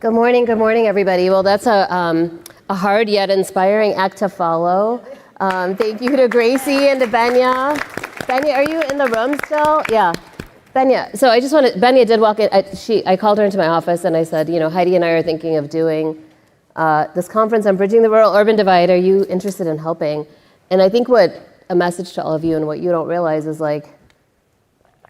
Good morning, everybody. Well, that's a hard yet inspiring act to follow. Thank you to Gracie and to Benya. Benya, are you in the room still? Yeah. Benya, so I just wanted, Benya did walk in, I called her into my office and I said, Heidi and I are thinking of doing this conference on bridging the rural-urban divide. Are you interested in helping? And I think what a message to all of you and what you don't realize is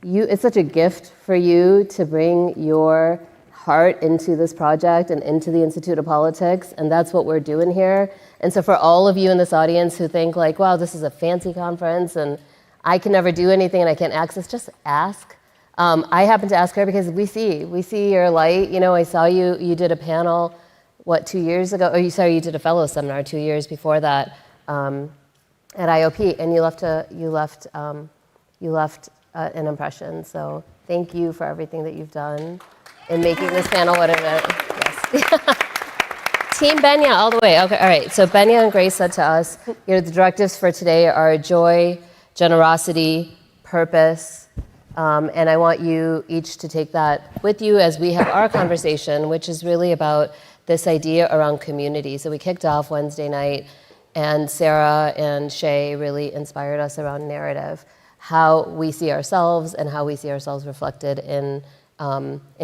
it's such a gift for you to bring your heart into this project and into the Institute of Politics, and that's what we're doing here. And so for all of you in this audience who think wow, this is a fancy conference and I can never do anything and I can't access, just ask. I happened to ask her because we see your light. I saw you did a panel, 2 years ago? You did a fellow seminar 2 years before that at IOP, and you left an impression. So thank you for everything that you've done in making this panel what it is. Yes. Team Benya all the way. Okay, all right. So Benya and Grace said to us, the directives for today are joy, generosity, purpose, and I want you each to take that with you as we have our conversation, which is really about this idea around community. So we kicked off Wednesday night, and Sarah and Shay really inspired us around narrative, how we see ourselves and how we see ourselves reflected in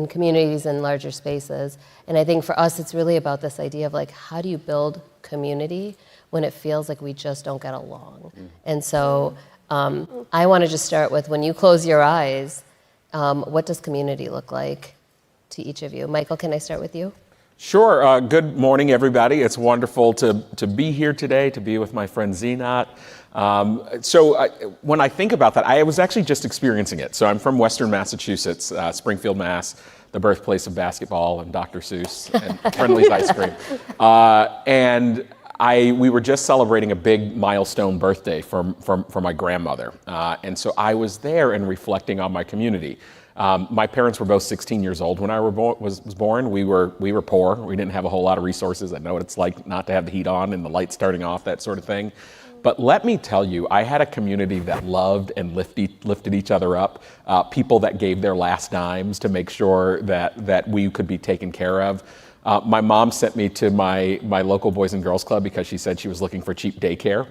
communities and larger spaces. And I think for us, it's really about this idea of how do you build community when it feels like we just don't get along? And so I want to just start with, when you close your eyes, what does community look like to each of you? Michael, can I start with you? Sure. Good morning, everybody. It's wonderful to be here today, to be with my friend Zeenat. When I think about that, I was actually just experiencing it. So I'm from Western Massachusetts, Springfield, Mass., the birthplace of basketball and Dr. Seuss and Friendly's ice cream. We were just celebrating a big milestone birthday for my grandmother. And so I was there and reflecting on my community. My parents were both 16 years old when I was born. We were poor. We didn't have a whole lot of resources. I know what it's like not to have the heat on and the lights starting off, that sort of thing. But let me tell you, I had a community that loved and lifted each other up, people that gave their last dimes to make sure that we could be taken care of. My mom sent me to my local Boys and Girls Club because she said she was looking for cheap daycare,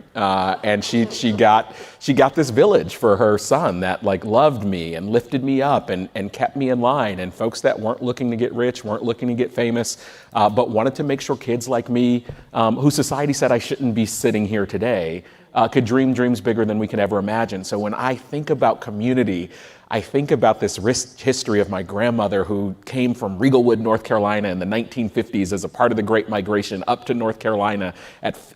and she got this village for her son that loved me and lifted me up and kept me in line, and folks that weren't looking to get rich, weren't looking to get famous, but wanted to make sure kids like me, who society said I shouldn't be sitting here today, could dream dreams bigger than we could ever imagine. So when I think about community, I think about this rich history of my grandmother, who came from Riegelwood, North Carolina in the 1950s as a part of the Great Migration up to North Carolina,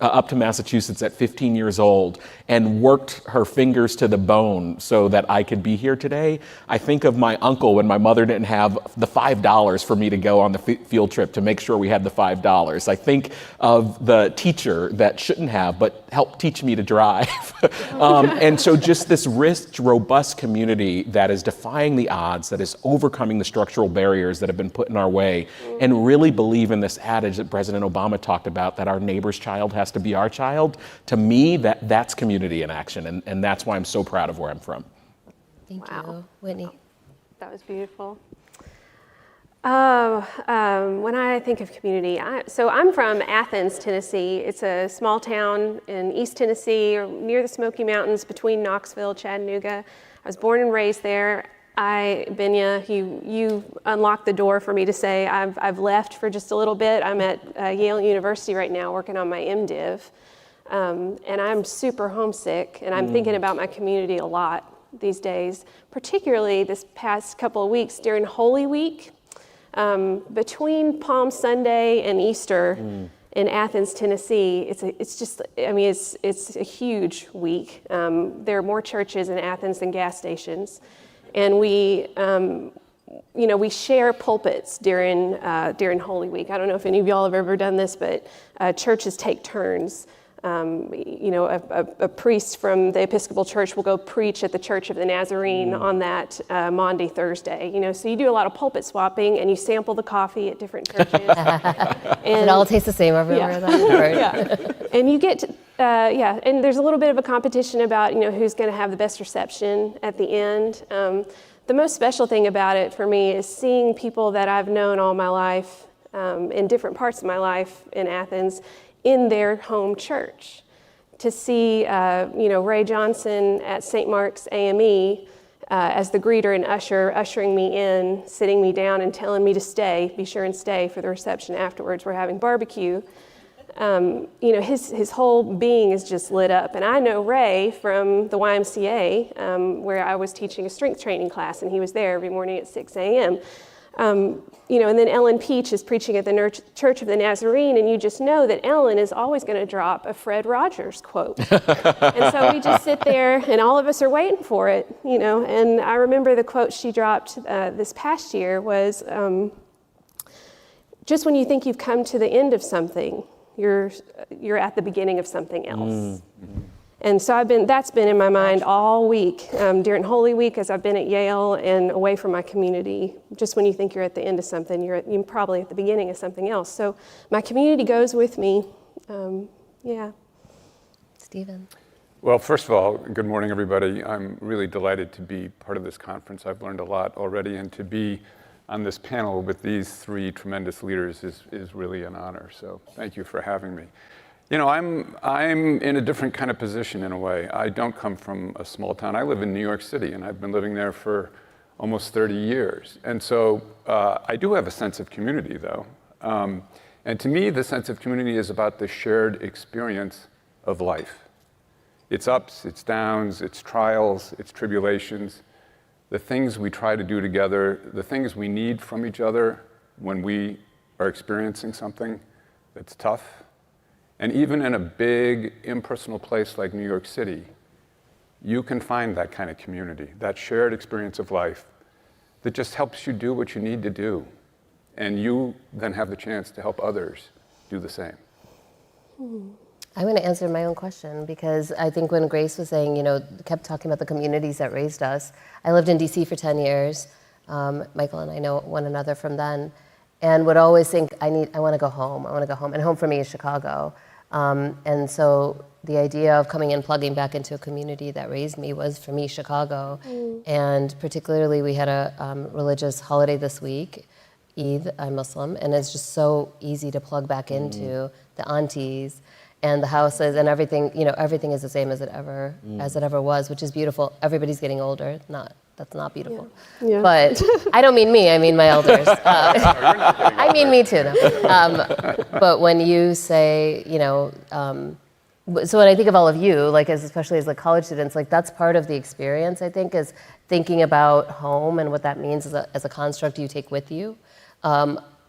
up to Massachusetts at 15 years old, and worked her fingers to the bone so that I could be here today. I think of my uncle when my mother didn't have the $5 for me to go on the field trip to make sure we had the $5. I think of the teacher that shouldn't have, but helped teach me to drive. And so just this rich, robust community that is defying the odds, that is overcoming the structural barriers that have been put in our way, and really believe in this adage that President Obama talked about, that our neighbor's child has to be our child. To me, that's community in action, and that's why I'm so proud of where I'm from. Thank you. Whitney. That was beautiful. When I think of community, I'm from Athens, Tennessee. It's a small town in East Tennessee, or near the Smoky Mountains, between Knoxville, Chattanooga. I was born and raised there. Benya, you unlocked the door for me to say I've left for just a little bit. I'm at Yale University right now working on my MDiv, and I'm super homesick, and I'm thinking about my community a lot these days, particularly this past couple of weeks during Holy Week. Between Palm Sunday and Easter in Athens, Tennessee, it's a huge week. There are more churches in Athens than gas stations, and we share pulpits during Holy Week. I don't know if any of y'all have ever done this, but churches take turns. A priest from the Episcopal Church will go preach at the Church of the Nazarene on that Maundy Thursday. So you do a lot of pulpit swapping, and you sample the coffee at different churches. And it all tastes the same everywhere. Yeah. And you get to, and there's a little bit of a competition about who's going to have the best reception at the end. The most special thing about it for me is seeing people that I've known all my life in different parts of my life in Athens in their home church. To see, Ray Johnson at St. Mark's AME as the greeter and ushering me in, sitting me down and telling me to stay, be sure and stay for the reception afterwards. We're having barbecue. His whole being is just lit up. And I know Ray from the YMCA, where I was teaching a strength training class, and he was there every morning at 6 a.m. And then Ellen Peach is preaching at the Church of the Nazarene, and you just know that Ellen is always going to drop a Fred Rogers quote. And so we just sit there, and all of us are waiting for it, And I remember the quote she dropped this past year was, just when you think you've come to the end of something, you're at the beginning of something else. Mm-hmm. And so that's been in my mind all week, during Holy Week, as I've been at Yale and away from my community. Just when you think you're at the end of something, you're probably at the beginning of something else. So my community goes with me. Stephen. Well, first of all, good morning, everybody. I'm really delighted to be part of this conference. I've learned a lot already, and to be on this panel with these three tremendous leaders is really an honor. So thank you for having me. I'm in a different kind of position in a way. I don't come from a small town. I live in New York City, and I've been living there for almost 30 years. And so I do have a sense of community, though. And to me, the sense of community is about the shared experience of life. Its ups, its downs, its trials, its tribulations, the things we try to do together, the things we need from each other when we are experiencing something that's tough. And even in a big, impersonal place like New York City, you can find that kind of community, that shared experience of life that just helps you do what you need to do. And you then have the chance to help others do the same. I'm going to answer my own question, because I think when Grace was saying, kept talking about the communities that raised us, I lived in DC for 10 years. Michael and I know one another from then, and would always think, I want to go home. And home for me is Chicago. And so the idea of coming and plugging back into a community that raised me was, for me, Chicago. And particularly, we had a religious holiday this week, Eid. I'm Muslim, and it's just so easy to plug back into the aunties and the houses and everything. Everything is the same as it ever was, which is beautiful. Everybody's getting older. That's not beautiful. Yeah. But I don't mean me, I mean my elders. I mean me too. No. But when you say, so when I think of all of you, especially as college students, that's part of the experience, I think, is thinking about home and what that means as a construct you take with you,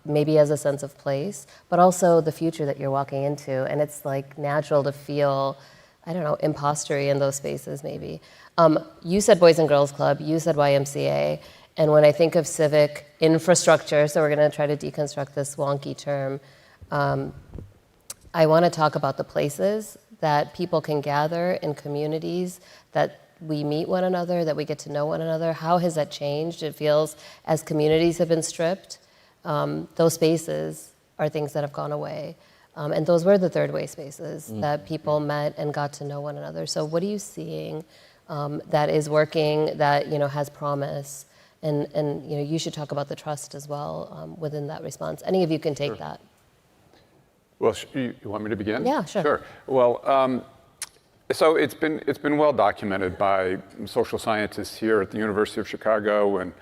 maybe as a sense of place, but also the future that you're walking into. And it's natural to feel, impostery in those spaces maybe. You said Boys and Girls Club, you said YMCA, and when I think of civic infrastructure, so we're going to try to deconstruct this wonky term, I want to talk about the places that people can gather in communities, that we meet one another, that we get to know one another. How has that changed? It feels as communities have been stripped, those spaces are things that have gone away. And those were the third way spaces that people met and got to know one another. So what are you seeing that is working, that has promise? And you should talk about the trust as well within that response. Any of you can take that. Well, you want me to begin? Yeah, sure. Sure. Well, so it's been well documented by social scientists here at the University of Chicago and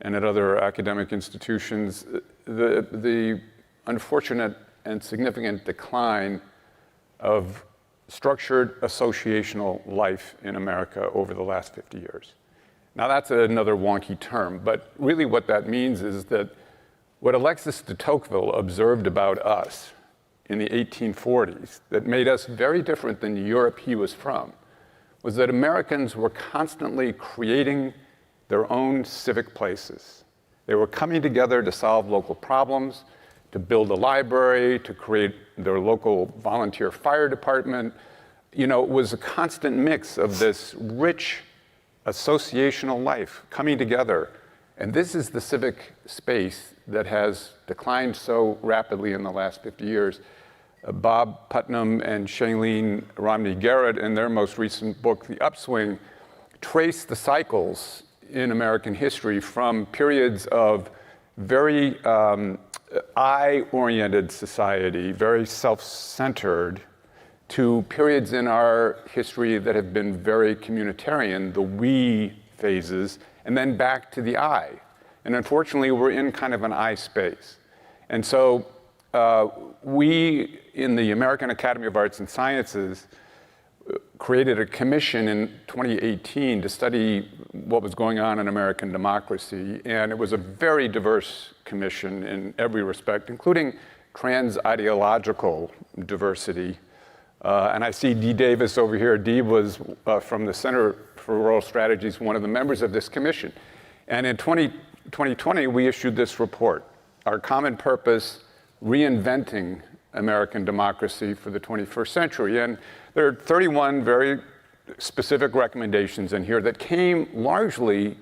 at other academic institutions, the unfortunate and significant decline of structured associational life in America over the last 50 years. Now that's another wonky term, but really what that means is that what Alexis de Tocqueville observed about us in the 1840s that made us very different than the Europe he was from was that Americans were constantly creating their own civic places. They were coming together to solve local problems, to build a library, to create their local volunteer fire department. It was a constant mix of this rich associational life coming together. And this is the civic space that has declined so rapidly in the last 50 years. Bob Putnam and Shailene Romney Garrett, in their most recent book, The Upswing, trace the cycles in American history from periods of very I-oriented society, very self-centered, to periods in our history that have been very communitarian, the we phases, and then back to the I. And unfortunately, we're in kind of an I space. And so we, in the American Academy of Arts and Sciences, created a commission in 2018 to study what was going on in American democracy. And it was a very diverse commission in every respect, including trans-ideological diversity. And I see Dee Davis over here. Dee was from the Center for Rural Strategies, one of the members of this commission. And in 2020, we issued this report, Our Common Purpose, Reinventing American Democracy for the 21st Century. And there are 31 very specific recommendations in here that came largely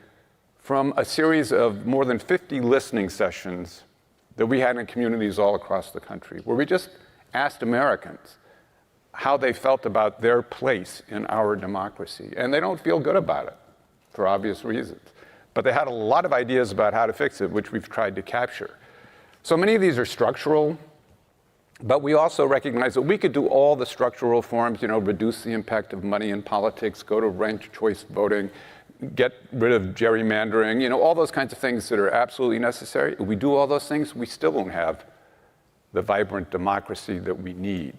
from a series of more than 50 listening sessions that we had in communities all across the country, where we just asked Americans how they felt about their place in our democracy. And they don't feel good about it, for obvious reasons. But they had a lot of ideas about how to fix it, which we've tried to capture. So many of these are structural, but we also recognize that we could do all the structural reforms, reduce the impact of money in politics, go to ranked choice voting, get rid of gerrymandering, all those kinds of things that are absolutely necessary. If we do all those things, we still won't have the vibrant democracy that we need.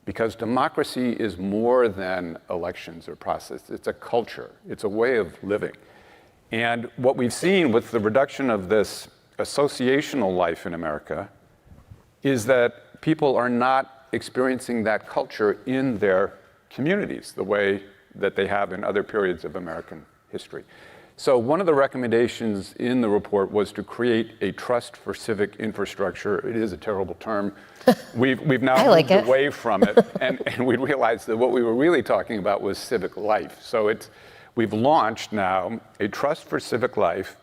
Because democracy is more than elections or process. It's a culture. It's a way of living. And what we've seen with the reduction of this associational life in America is that people are not experiencing that culture in their communities the way that they have in other periods of American history. So one of the recommendations in the report was to create a trust for civic infrastructure. It is a terrible term. We've now moved away from it, and we realized that what we were really talking about was civic life. So we've launched now a trust for civic life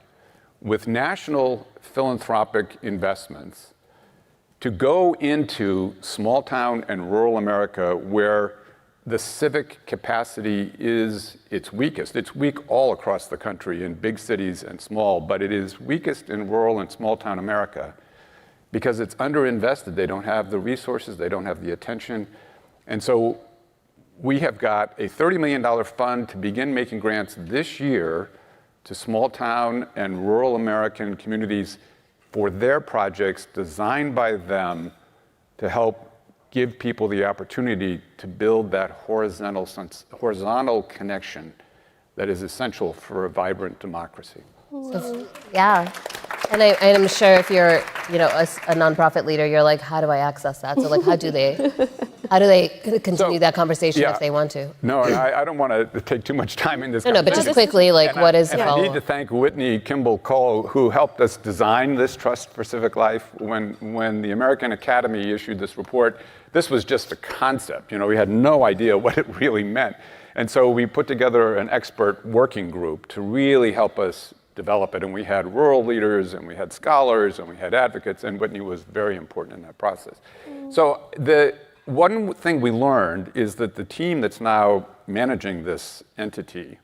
with national philanthropic investments to go into small town and rural America where the civic capacity is its weakest. It's weak all across the country in big cities and small, but it is weakest in rural and small town America because it's underinvested. They don't have the resources, they don't have the attention. And so we have got a $30 million fund to begin making grants this year to small town and rural American communities for their projects designed by them to help give people the opportunity to build that horizontal connection that is essential for a vibrant democracy. Yeah, and I'm sure if you're, a nonprofit leader, you're like, how do I access that? So like, how do they continue that conversation if they want to? No, and I don't want to take too much time in this No, but just quickly, what is the follow-up? I need to thank Whitney, Kimball, Cole, who helped us design this Trust for Civic Life. When the American Academy issued this report, this was just a concept. We had no idea what it really meant. And so we put together an expert working group to really help us develop it. And we had rural leaders, and we had scholars, and we had advocates, and Whitney was very important in that process. So the one thing we learned is that the team that's now managing this entity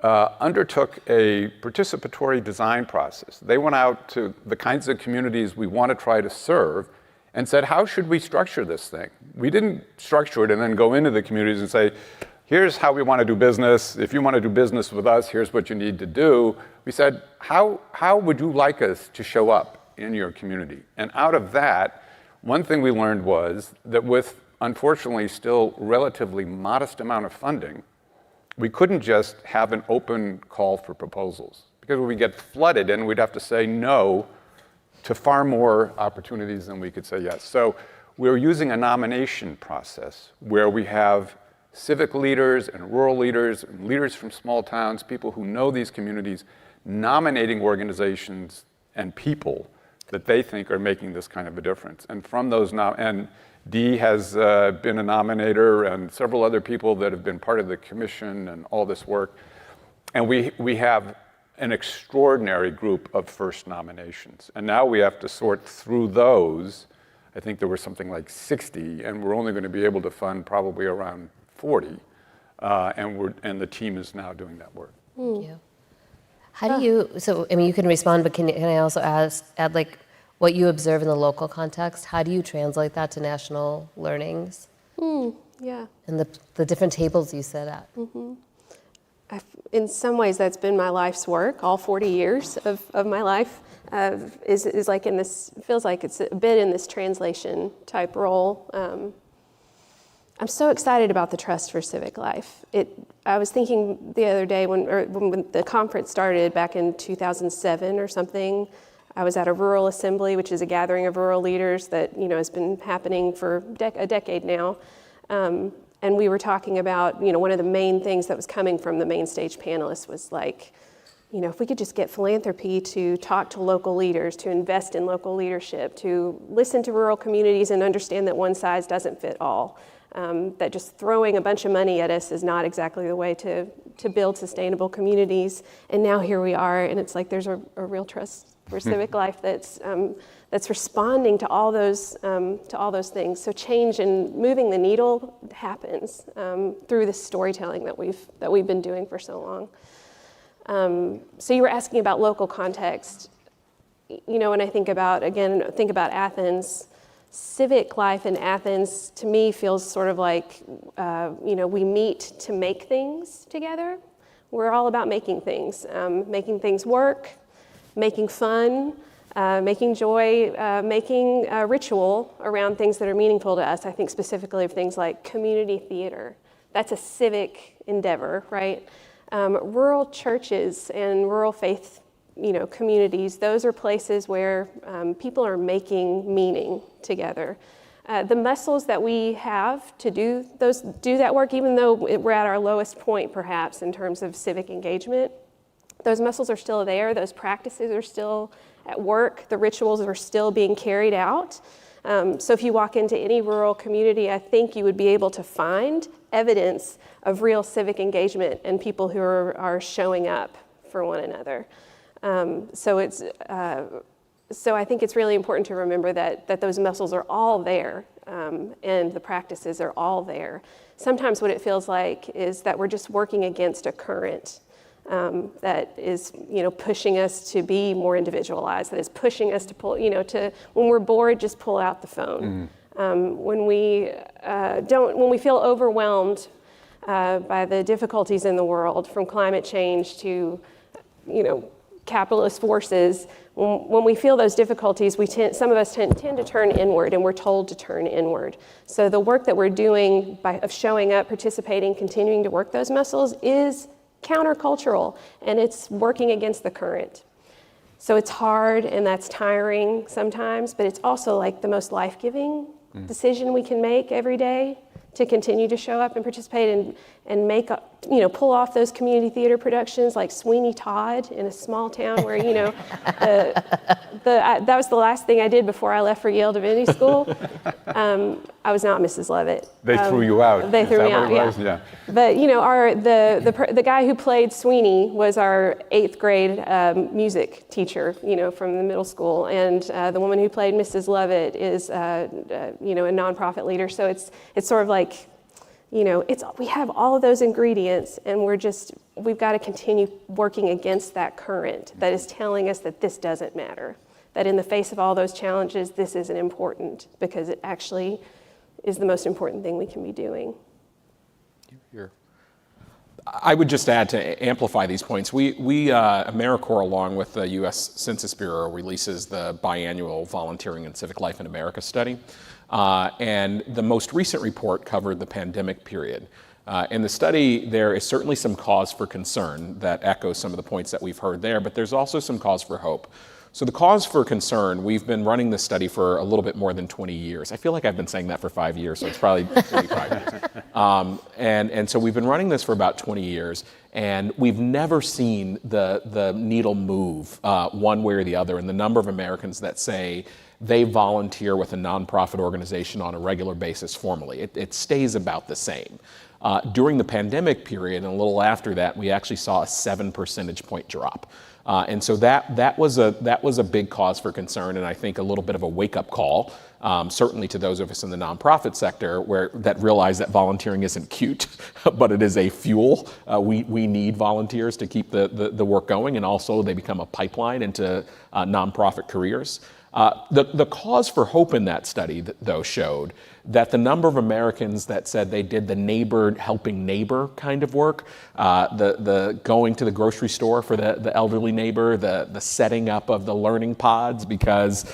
undertook a participatory design process. They went out to the kinds of communities we want to try to serve and said, how should we structure this thing? We didn't structure it and then go into the communities and say, here's how we want to do business. If you want to do business with us, here's what you need to do. We said, how would you like us to show up in your community? And out of that, one thing we learned was that with, unfortunately, still relatively modest amount of funding, we couldn't just have an open call for proposals. Because we get flooded and we'd have to say no to far more opportunities than we could say yes. So we're using a nomination process where we have civic leaders and rural leaders and leaders from small towns, people who know these communities, nominating organizations and people that they think are making this kind of a difference. And from those, and Dee has been a nominator, and several other people that have been part of the commission and all this work. And we have an extraordinary group of first nominations. And now we have to sort through those. I think there were something like 60, and we're only going to be able to fund probably around 40. And the team is now doing that work. Thank you. How do you, you can respond, but can I also add what you observe in the local context, how do you translate that to national learnings? Yeah. And the different tables you sit at. In some ways, that's been my life's work. All 40 years of my life is like in this, feels like it's a bit in this translation type role. I'm so excited about the Trust for Civic Life. I was thinking the other day when the conference started back in 2007 or something, I was at a rural assembly, which is a gathering of rural leaders that has been happening for a decade now. And we were talking about, one of the main things that was coming from the main stage panelists was like, if we could just get philanthropy to talk to local leaders, to invest in local leadership, to listen to rural communities and understand that one size doesn't fit all, that just throwing a bunch of money at us is not exactly the way to build sustainable communities. And now here we are, and it's like there's a real trust for civic life that's responding to all those things. So change and moving the needle happens through this storytelling that we've been doing for so long. So you were asking about local context. When I think about Athens, civic life in Athens to me feels sort of like we meet to make things together. We're all about making things work, making fun. Making joy, making ritual around things that are meaningful to us. I think specifically of things like community theater. That's a civic endeavor, right? Rural churches and rural faith, communities. Those are places where people are making meaning together. The muscles that we have to do that work, even though we're at our lowest point, perhaps in terms of civic engagement, those muscles are still there. Those practices are still at work, the rituals are still being carried out. So if you walk into any rural community, I think you would be able to find evidence of real civic engagement and people who are showing up for one another. So I think it's really important to remember that those muscles are all there, and the practices are all there. Sometimes what it feels like is that we're just working against a current that is, pushing us to be more individualized, that is pushing us to pull, when we're bored, just pull out the phone. When we feel overwhelmed by the difficulties in the world, from climate change to, capitalist forces, when we feel those difficulties, some of us tend to turn inward, and we're told to turn inward. So the work that we're doing of showing up, participating, continuing to work those muscles is countercultural, and it's working against the current. So it's hard and that's tiring sometimes, but it's also like the most life-giving decision we can make every day to continue to show up and participate and make pull off those community theater productions like Sweeney Todd in a small town where that was the last thing I did before I left for Yale Divinity School. I was not Mrs. Levitt. They threw you out. They threw me out. Yeah. But the guy who played Sweeney was our 8th grade music teacher, from the middle school, and the woman who played Mrs. Levitt is a nonprofit leader. So it's sort of like, we have all of those ingredients, and we've got to continue working against that current that is telling us that this doesn't matter, that in the face of all those challenges, this isn't important, because it actually is the most important thing we can be doing. I would just add to amplify these points. AmeriCorps, along with the U.S. Census Bureau, releases the biannual Volunteering and Civic Life in America study. And the most recent report covered the pandemic period. In the study, there is certainly some cause for concern that echoes some of the points that we've heard there, but there's also some cause for hope. So the cause for concern, we've been running this study for a little bit more than 20 years. I feel like I've been saying that for 5 years, so it's probably 25 years. And so we've been running this for about 20 years, and we've never seen the needle move one way or the other in the number of Americans that say they volunteer with a nonprofit organization on a regular basis formally. It stays about the same. During the pandemic period and a little after that, we actually saw a 7 percentage point drop. And so that was a big cause for concern, and I think a little bit of a wake-up call, certainly to those of us in the nonprofit sector that realize that volunteering isn't cute, but it is a fuel. We need volunteers to keep the work going, and also they become a pipeline into nonprofit careers. The cause for hope in that study, though, showed that the number of Americans that said they did the neighbor helping neighbor kind of work, the going to the grocery store for the elderly neighbor, the setting up of the learning pods because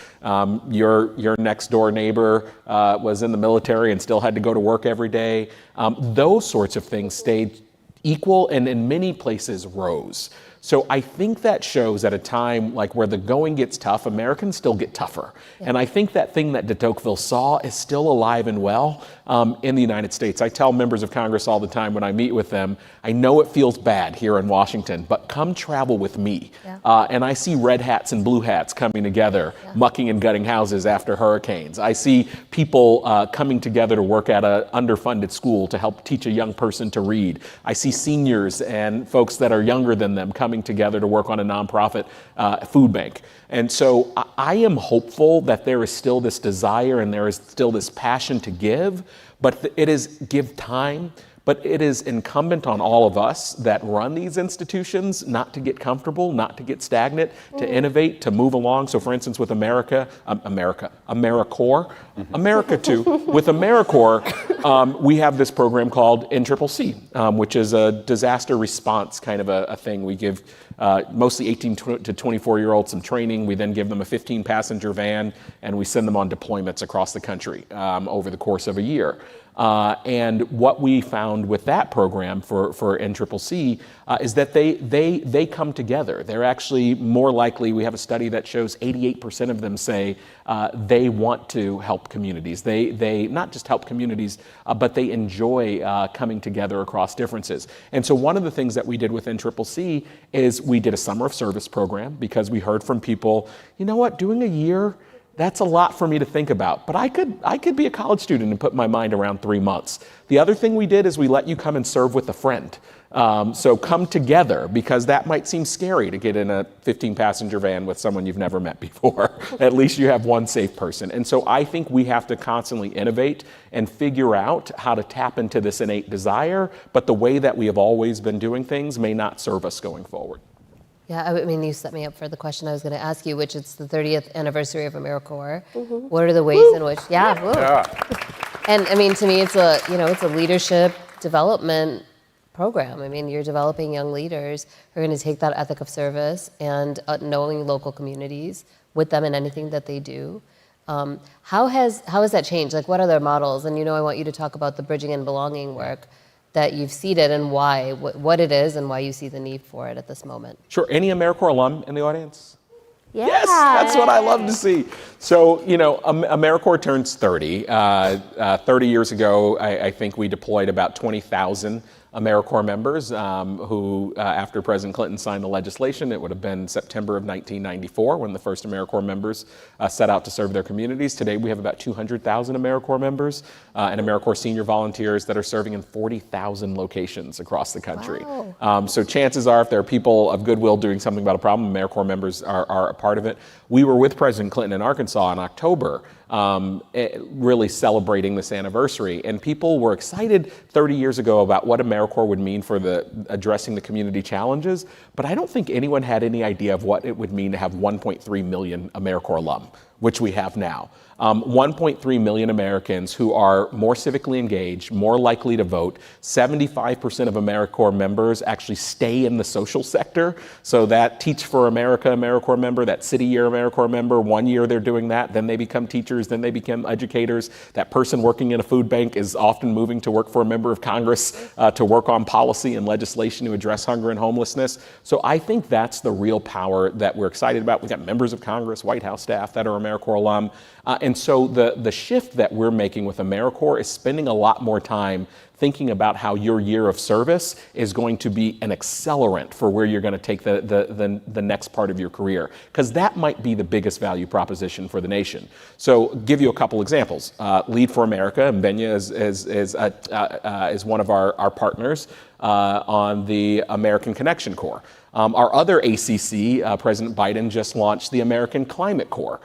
your next door neighbor was in the military and still had to go to work every day, those sorts of things stayed equal and in many places rose. So I think that shows at a time like where the going gets tough, Americans still get tougher. Yeah. And I think that thing that de Tocqueville saw is still alive and well in the United States. I tell members of Congress all the time when I meet with them, I know it feels bad here in Washington, but come travel with me. Yeah. And I see red hats and blue hats coming together, mucking and gutting houses after hurricanes. I see people coming together to work at an underfunded school to help teach a young person to read. I see seniors and folks that are younger than them coming together to work on a nonprofit food bank. And so I am hopeful that there is still this desire and there is still this passion to give, but it is give time. But it is incumbent on all of us that run these institutions not to get comfortable, not to get stagnant, to innovate, to move along. So for instance, with AmeriCorps, America too, with AmeriCorps, we have this program called NCCC, which is a disaster response kind of a thing. We give mostly 18 to 24-year-olds some training. We then give them a 15-passenger van, and we send them on deployments across the country over the course of a year. And what we found with that program for NCCC is that they come together. They're actually more likely, we have a study that shows 88% of them say they want to help communities. They not just help communities, but they enjoy coming together across differences. And so one of the things that we did with NCCC is we did a summer of service program because we heard from people, you know what, doing a year, that's a lot for me to think about, but I could be a college student and put my mind around 3 months. The other thing we did is we let you come and serve with a friend. So come together, because that might seem scary to get in a 15-passenger van with someone you've never met before. At least you have one safe person. And so I think we have to constantly innovate and figure out how to tap into this innate desire, but the way that we have always been doing things may not serve us going forward. Yeah, I mean, you set me up for the question I was going to ask you, which is the 30th anniversary of AmeriCorps. Mm-hmm. What are the ways in which, And I mean, to me, it's a leadership development program. I mean, you're developing young leaders who are going to take that ethic of service and knowing local communities with them in anything that they do. How has that changed? Like, what are their models? And I want you to talk about the bridging and belonging work that you've seeded and why, what it is and why you see the need for it at this moment. Sure. Any AmeriCorps alum in the audience? Yeah. Yes, that's what I love to see. So, AmeriCorps turns 30. 30 years ago, I think we deployed about 20,000 AmeriCorps members who, after President Clinton signed the legislation, it would have been September of 1994 when the first AmeriCorps members set out to serve their communities. Today, we have about 200,000 AmeriCorps members and AmeriCorps senior volunteers that are serving in 40,000 locations across the country. Wow. So chances are, if there are people of goodwill doing something about a problem, AmeriCorps members are a part of it. We were with President Clinton in Arkansas in October, really celebrating this anniversary. And people were excited 30 years ago about what AmeriCorps would mean for addressing the community challenges. But I don't think anyone had any idea of what it would mean to have 1.3 million AmeriCorps alum, which we have now. 1.3 million Americans who are more civically engaged, more likely to vote. 75% of AmeriCorps members actually stay in the social sector. So that Teach for America AmeriCorps member, that City Year AmeriCorps member, 1 year they're doing that, then they become teachers, then they become educators. That person working in a food bank is often moving to work for a member of Congress to work on policy and legislation to address hunger and homelessness. So I think that's the real power that we're excited about. We've got members of Congress, White House staff that are AmeriCorps alum. And so the shift that we're making with AmeriCorps is spending a lot more time thinking about how your year of service is going to be an accelerant for where you're going to take the next part of your career, because that might be the biggest value proposition for the nation. So give you a couple examples. Lead for America, and Benya is one of our partners on the American Connection Corps. Our other ACC, President Biden just launched the American Climate Corps.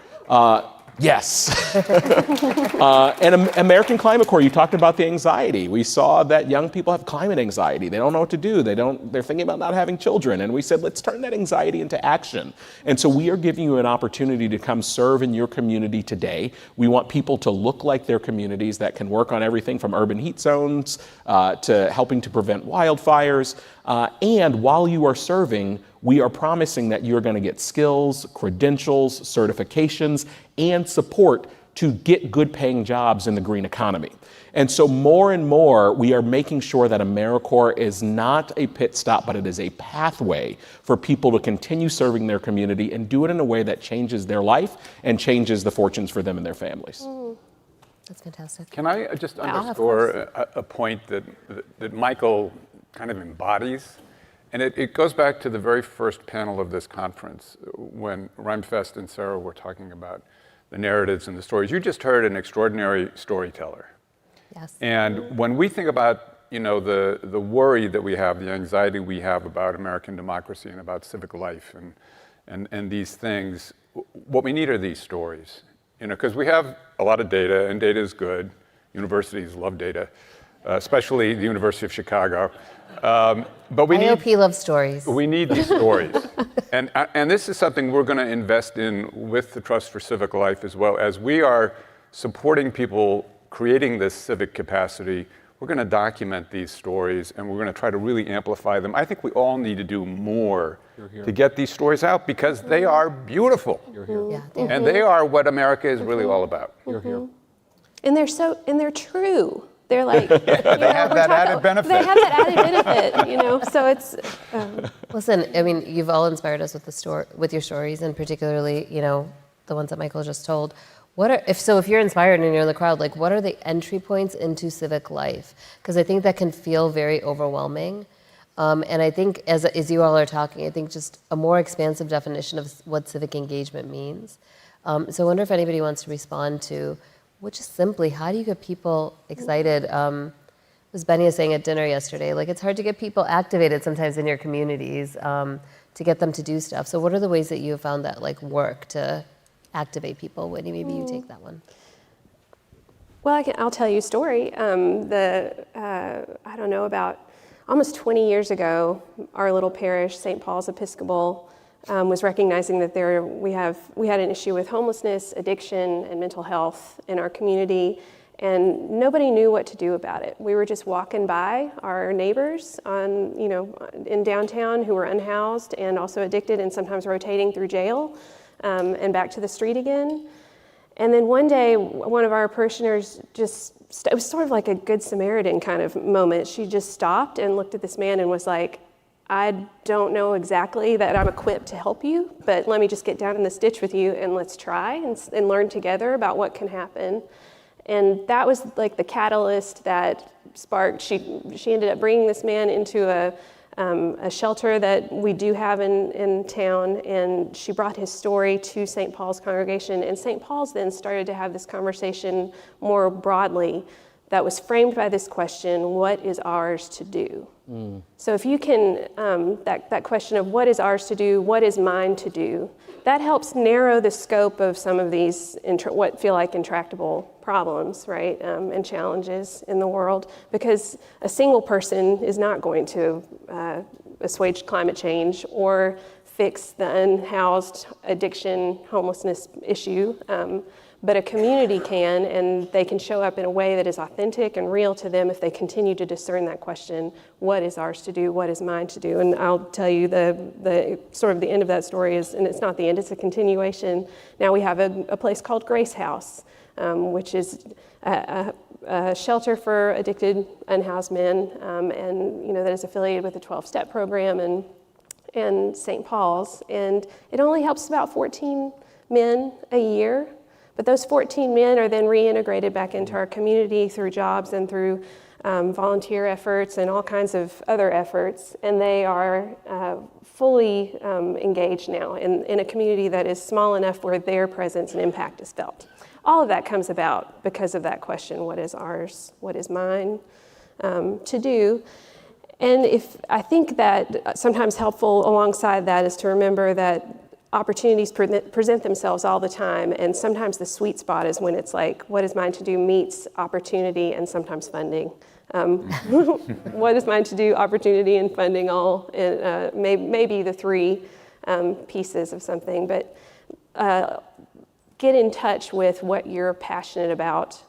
Yes. And American Climate Corps, you talked about the anxiety. We saw that young people have climate anxiety. They don't know what to do. They're thinking about not having children. And we said, let's turn that anxiety into action. And so we are giving you an opportunity to come serve in your community today. We want people to look like their communities that can work on everything from urban heat zones to helping to prevent wildfires. And while you are serving, we are promising that you're going to get skills, credentials, certifications, and support to get good paying jobs in the green economy. And so more and more, we are making sure that AmeriCorps is not a pit stop, but it is a pathway for people to continue serving their community and do it in a way that changes their life and changes the fortunes for them and their families. That's fantastic. Can I just underscore a point that Michael kind of embodies? And it goes back to the very first panel of this conference when Rimefest and Sarah were talking about the narratives and the stories. You just heard an extraordinary storyteller. Yes. And when we think about, the worry that we have, the anxiety we have about American democracy and about civic life and these things, what we need are these stories. Because we have a lot of data, and data is good. Universities love data, especially the University of Chicago. But IOP loves stories. We need these stories. And this is something we're going to invest in with the Trust for Civic Life as well. As we are supporting people creating this civic capacity, we're going to document these stories and we're going to try to really amplify them. I think we all need to do more to get these stories out because they are beautiful. Yeah, and they are what America is really all about. And they're true. They're like, they have that added benefit. They have that added benefit, So it's. Listen, I mean, you've all inspired us with your stories, and particularly, the ones that Michael just told. If you're inspired and you're in the crowd, like, what are the entry points into civic life? Because I think that can feel very overwhelming. And I think as you all are talking, I think just a more expansive definition of what civic engagement means. So I wonder if anybody wants to respond to, which is simply, how do you get people excited? As Benny was saying at dinner yesterday, like, it's hard to get people activated sometimes in your communities to get them to do stuff. So what are the ways that you have found that work to activate people? Whitney, maybe you take that one. Well, I'll tell you a story. I don't know, about almost 20 years ago, our little parish, St. Paul's Episcopal, was recognizing that we had an issue with homelessness, addiction, and mental health in our community, and nobody knew what to do about it. We were just walking by our neighbors in downtown who were unhoused and also addicted and sometimes rotating through jail and back to the street again. And then one day, one of our parishioners it was sort of like a Good Samaritan kind of moment. She just stopped and looked at this man and was like, I don't know exactly that I'm equipped to help you, but let me just get down in this ditch with you and let's try and learn together about what can happen. And that was like the catalyst that sparked. She ended up bringing this man into a shelter that we do have in town, and she brought his story to St. Paul's congregation, and St. Paul's then started to have this conversation more broadly that was framed by this question, what is ours to do? So if you can, that question of what is ours to do, what is mine to do, that helps narrow the scope of some of these what feel like intractable problems, right, and challenges in the world, because a single person is not going to assuage climate change or fix the unhoused addiction, homelessness issue. But a community can, and they can show up in a way that is authentic and real to them if they continue to discern that question, what is ours to do, what is mine to do? And I'll tell you the sort of the end of that story is, and it's not the end, it's a continuation. Now we have a place called Grace House, which is a shelter for unhoused men, and that is affiliated with the 12-step program and St. Paul's. And it only helps about 14 men a year. But those 14 men are then reintegrated back into our community through jobs and through volunteer efforts and all kinds of other efforts. And they are fully engaged now in a community that is small enough where their presence and impact is felt. All of that comes about because of that question, what is ours, what is mine to do? And I think that sometimes helpful alongside that is to remember that opportunities present themselves all the time, and sometimes the sweet spot is when it's like, what is mine to do meets opportunity and sometimes funding. What is mine to do, opportunity and funding all, and maybe the three pieces of something, but get in touch with what you're passionate about,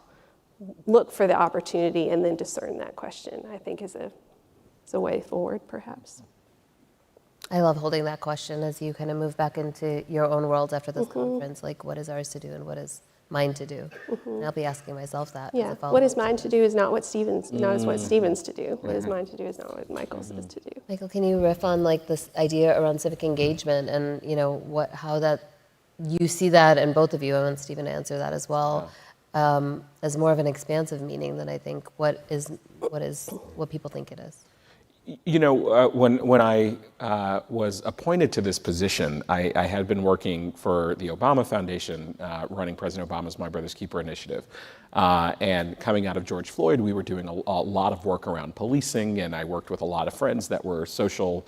look for the opportunity, and then discern that question, I think is a way forward, perhaps. I love holding that question as you kind of move back into your own world after this conference, like what is ours to do and what is mine to do? And I'll be asking myself that. Yeah, what is mine to do is not what Stephen's, not is what Stephen's to do. What is mine to do is not what Michael's is to do. Michael, can you riff on like this idea around civic engagement and how that you see that, and both of you, I want Stephen to answer that as well, as more of an expansive meaning than I think what people think it is. When I was appointed to this position, I had been working for the Obama Foundation, running President Obama's My Brother's Keeper initiative. And coming out of George Floyd, we were doing a lot of work around policing, and I worked with a lot of friends that were social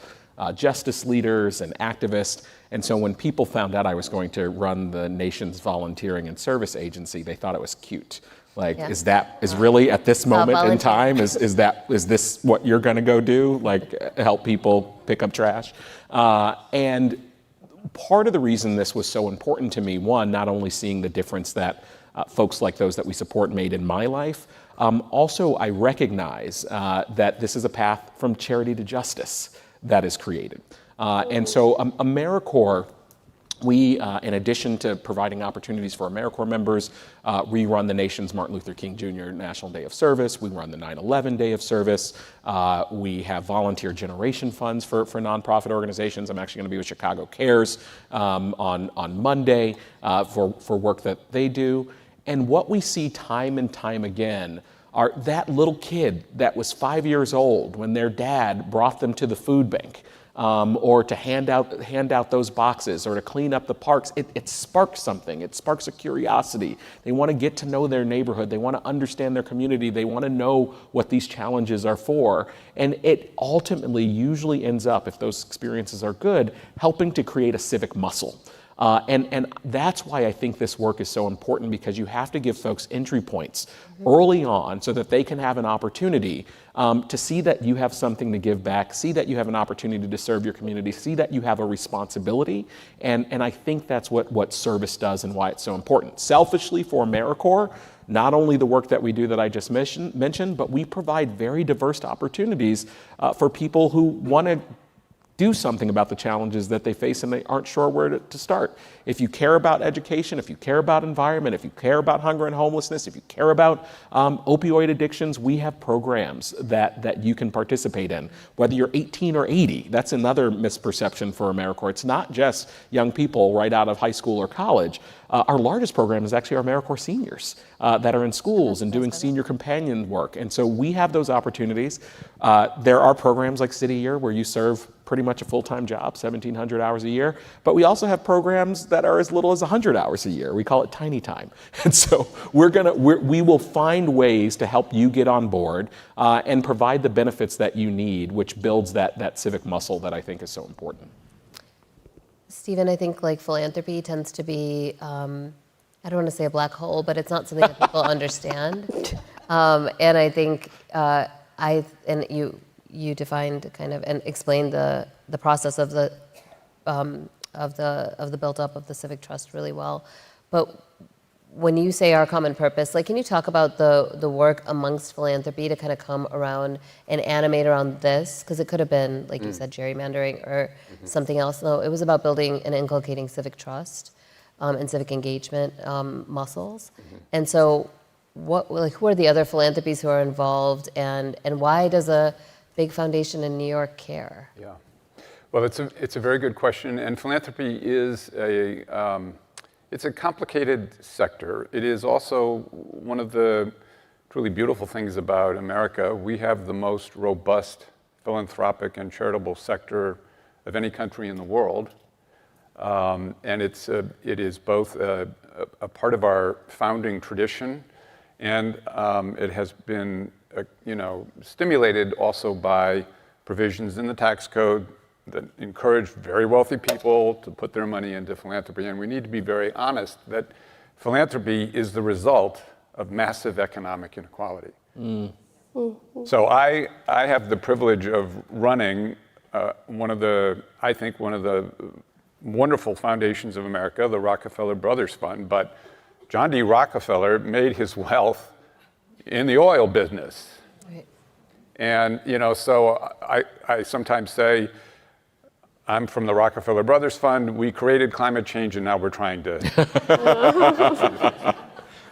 justice leaders and activists. And so when people found out I was going to run the nation's volunteering and service agency, they thought it was cute. Like, is really at this moment in time, is this what you're going to go do? Like, help people pick up trash? And part of the reason this was so important to me, one, not only seeing the difference that folks like those that we support made in my life, also I recognize that this is a path from charity to justice that is created. And so AmeriCorps, we, in addition to providing opportunities for AmeriCorps members, we run the nation's Martin Luther King Jr. National Day of Service. We run the 9/11 Day of Service. We have volunteer generation funds for nonprofit organizations. I'm actually going to be with Chicago Cares on Monday for work that they do. And what we see time and time again are that little kid that was 5 years old when their dad brought them to the food bank. Or to hand out those boxes, or to clean up the parks. It sparks something. It sparks a curiosity. They want to get to know their neighborhood. They want to understand their community. They want to know what these challenges are for. And it ultimately usually ends up, if those experiences are good, helping to create a civic muscle. And that's why I think this work is so important, because you have to give folks entry points early on so that they can have an opportunity to see that you have something to give back, see that you have an opportunity to serve your community, see that you have a responsibility. And I think that's what service does and why it's so important. Selfishly for AmeriCorps, not only the work that we do that I just mentioned, but we provide very diverse opportunities for people who want to do something about the challenges that they face and they aren't sure where to start. If you care about education, if you care about environment, if you care about hunger and homelessness, if you care about opioid addictions, we have programs that you can participate in, whether you're 18 or 80. That's another misperception for AmeriCorps. It's not just young people right out of high school or college. Our largest program is actually our AmeriCorps seniors that are in schools and doing senior companion work. And so we have those opportunities. There are programs like City Year where you serve pretty much a full-time job, 1,700 hours a year. But we also have programs that are as little as 100 hours a year. We call it Tiny Time. And so we will find ways to help you get on board and provide the benefits that you need, which builds that civic muscle that I think is so important. Stephen, I think like philanthropy tends to be, I don't want to say a black hole, but it's not something that people understand. And I think you defined kind of and explained the process of the built up of the civic trust really well. But when you say our common purpose, like, can you talk about the work amongst philanthropy to kind of come around and animate around this? Because it could have been, like you said, gerrymandering or something else. No, it was about building and inculcating civic trust and civic engagement muscles. And so, who are the other philanthropies who are involved, and why does a big foundation in New York care? Yeah, well, it's a very good question, and philanthropy is it's a complicated sector. It is also one of the truly beautiful things about America. We have the most robust philanthropic and charitable sector of any country in the world, and it is both a part of our founding tradition, and it has been stimulated also by provisions in the tax code, that encourage very wealthy people to put their money into philanthropy. And we need to be very honest that philanthropy is the result of massive economic inequality. So I have the privilege of running one of the wonderful foundations of America, the Rockefeller Brothers Fund. But John D. Rockefeller made his wealth in the oil business. Right. And, so I sometimes say, I'm from the Rockefeller Brothers Fund. We created climate change, and now we're trying to.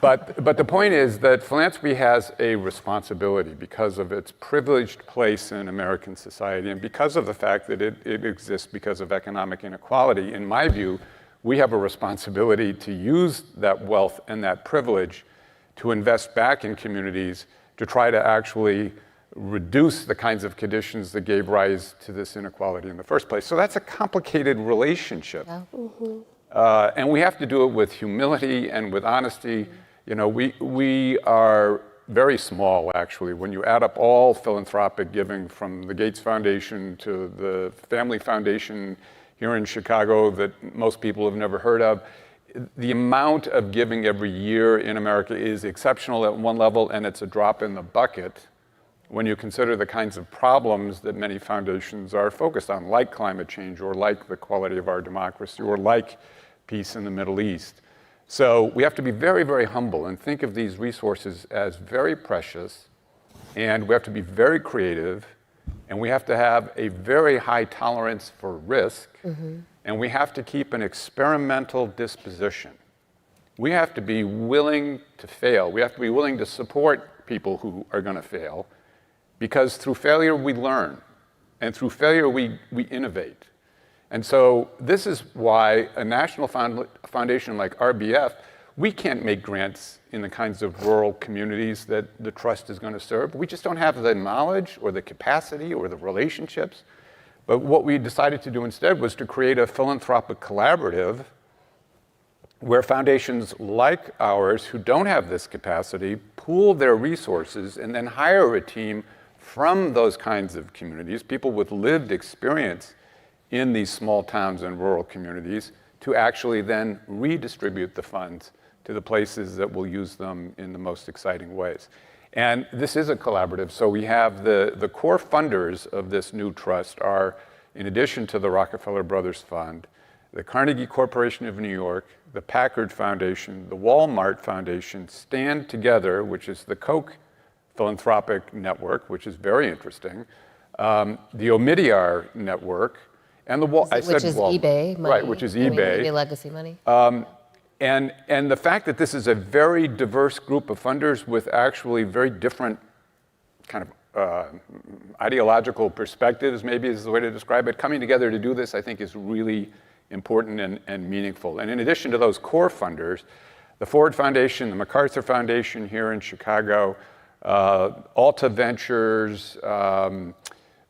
But the point is that philanthropy has a responsibility because of its privileged place in American society and because of the fact that it exists because of economic inequality. In my view, we have a responsibility to use that wealth and that privilege to invest back in communities to try to actually reduce the kinds of conditions that gave rise to this inequality in the first place. So that's a complicated relationship. Yeah. And we have to do it with humility and with honesty. We are very small, actually. When you add up all philanthropic giving from the Gates Foundation to the Family Foundation here in Chicago that most people have never heard of, the amount of giving every year in America is exceptional at one level, and it's a drop in the bucket when you consider the kinds of problems that many foundations are focused on, like climate change, or like the quality of our democracy, or like peace in the Middle East. So we have to be very, very humble and think of these resources as very precious, and we have to be very creative, and we have to have a very high tolerance for risk, and we have to keep an experimental disposition. We have to be willing to fail. We have to be willing to support people who are going to fail, because through failure we learn, and through failure we innovate. And so this is why a national foundation like RBF, we can't make grants in the kinds of rural communities that the trust is going to serve. We just don't have the knowledge or the capacity or the relationships. But what we decided to do instead was to create a philanthropic collaborative where foundations like ours who don't have this capacity pool their resources and then hire a team from those kinds of communities, people with lived experience in these small towns and rural communities, to actually then redistribute the funds to the places that will use them in the most exciting ways. And this is a collaborative, so we have the core funders of this new trust are, in addition to the Rockefeller Brothers Fund, the Carnegie Corporation of New York, the Packard Foundation, the Walmart Foundation, Stand Together, which is the Koch philanthropic network, which is very interesting, the Omidyar network, and which is eBay money. Right, which is eBay. eBay legacy money. And the fact that this is a very diverse group of funders with actually very different kind of ideological perspectives, maybe is the way to describe it, coming together to do this, I think, is really important and meaningful. And in addition to those core funders, the Ford Foundation, the MacArthur Foundation here in Chicago, Alta Ventures,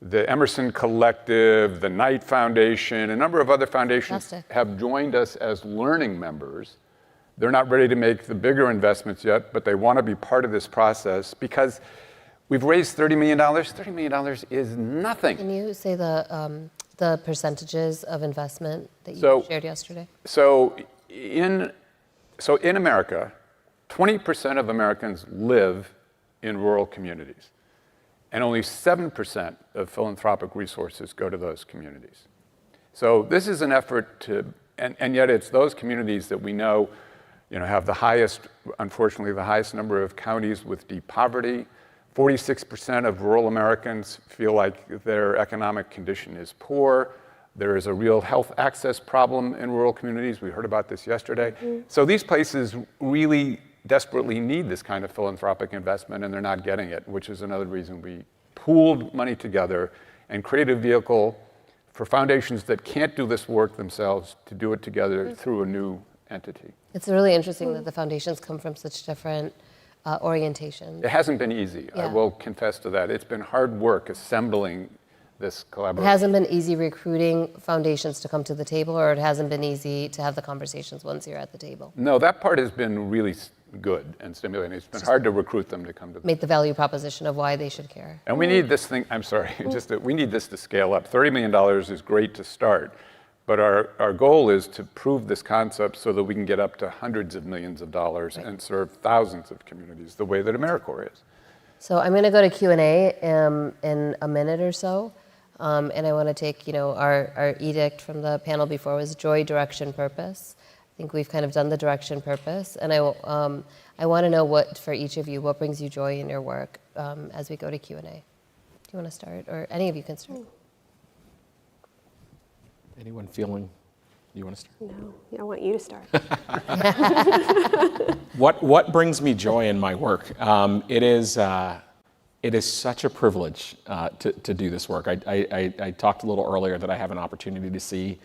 the Emerson Collective, the Knight Foundation, a number of other foundations have joined us as learning members. They're not ready to make the bigger investments yet, but they want to be part of this process because we've raised $30 million. $30 million is nothing. Can you say the percentages of investment that you shared yesterday? So in America, 20% of Americans live in rural communities. And only 7% of philanthropic resources go to those communities. So this is an effort and yet it's those communities that we know, have the highest, unfortunately, the highest number of counties with deep poverty. 46% of rural Americans feel like their economic condition is poor. There is a real health access problem in rural communities. We heard about this yesterday. So these places really desperately need this kind of philanthropic investment, and they're not getting it, which is another reason we pooled money together and created a vehicle for foundations that can't do this work themselves to do it together through a new entity. It's really interesting that the foundations come from such different orientations. It hasn't been easy. Yeah. I will confess to that. It's been hard work assembling this collaboration. It hasn't been easy recruiting foundations to come to the table, or it hasn't been easy to have the conversations once you're at the table? No, that part has been really good and stimulating. It's been hard to recruit them to come to Make the value proposition of why they should care. And we need this thing, I'm sorry, we need this to scale up. $30 million is great to start, but our goal is to prove this concept so that we can get up to hundreds of millions of dollars and serve thousands of communities the way that AmeriCorps is. So I'm going to go to Q&A in a minute or so. And I want to take, our edict from the panel before was joy, direction, purpose. I think we've kind of done the direction, purpose. And I want to know what, for each of you, what brings you joy in your work as we go to Q&A. Do you want to start? Or any of you can start. Anyone feeling you want to start? No, I want you to start. What brings me joy in my work? It is such a privilege to do this work. I talked a little earlier that I have an opportunity to see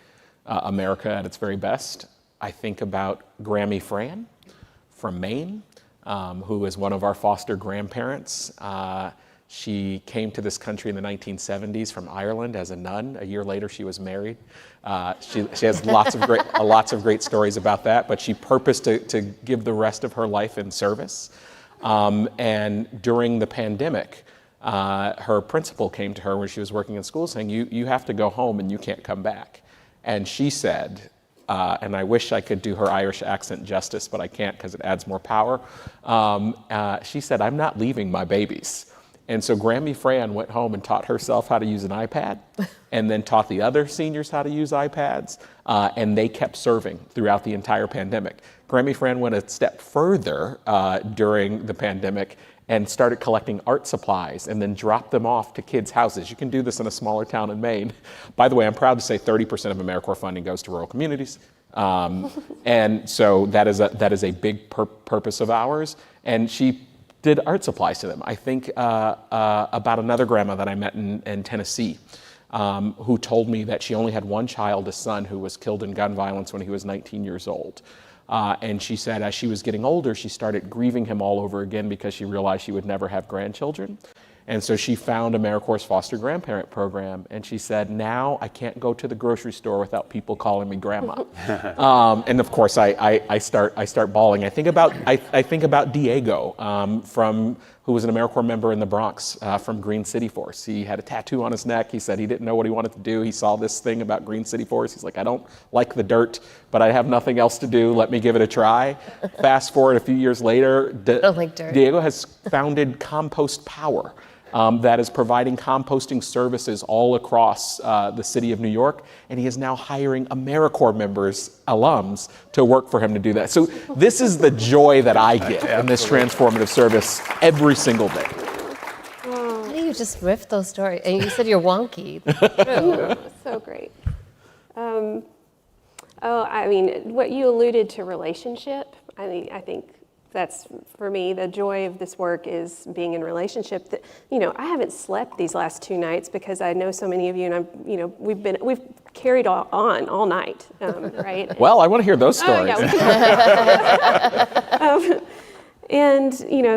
America at its very best. I think about Grammy Fraying from Maine, who is one of our foster grandparents. She came to this country in the 1970s from Ireland as a nun. A year later, she was married. She has lots of great stories about that, but she purposed to give the rest of her life in service. And during the pandemic, her principal came to her when she was working in school saying, you have to go home and you can't come back. And she said, and I wish I could do her Irish accent justice, but I can't because it adds more power. She said, I'm not leaving my babies. And so Grammy Fran went home and taught herself how to use an iPad and then taught the other seniors how to use iPads. And they kept serving throughout the entire pandemic. Grammy Fran went a step further during the pandemic and started collecting art supplies and then dropped them off to kids' houses. You can do this in a smaller town in Maine. By the way, I'm proud to say 30% of AmeriCorps funding goes to rural communities. And so that is a big purpose of ours. And she did art supplies to them. I think about another grandma that I met in Tennessee who told me that she only had one child, a son, who was killed in gun violence when he was 19 years old. And she said as she was getting older, she started grieving him all over again because she realized she would never have grandchildren. And so she found AmeriCorps' foster grandparent program, and she said, now I can't go to the grocery store without people calling me grandma. And of course, I start bawling. I think about Diego, who was an AmeriCorps member in the Bronx from Green City Force. He had a tattoo on his neck. He said he didn't know what he wanted to do. He saw this thing about Green City Force. He's like, I don't like the dirt, but I have nothing else to do. Let me give it a try. Fast forward a few years later, I don't like dirt. Diego has founded Compost Power. That is providing composting services all across the city of New York, and he is now hiring AmeriCorps members, alums, to work for him to do that. So this is the joy that I get in this transformative service every single day. How do you just riff those stories? And you said you're wonky. So great. I mean, what you alluded to relationship, I think that's, for me, the joy of this work is being in relationship. That, I haven't slept these last 2 nights because I know so many of you, and we've carried on all night, right? Well, I want to hear those stories. And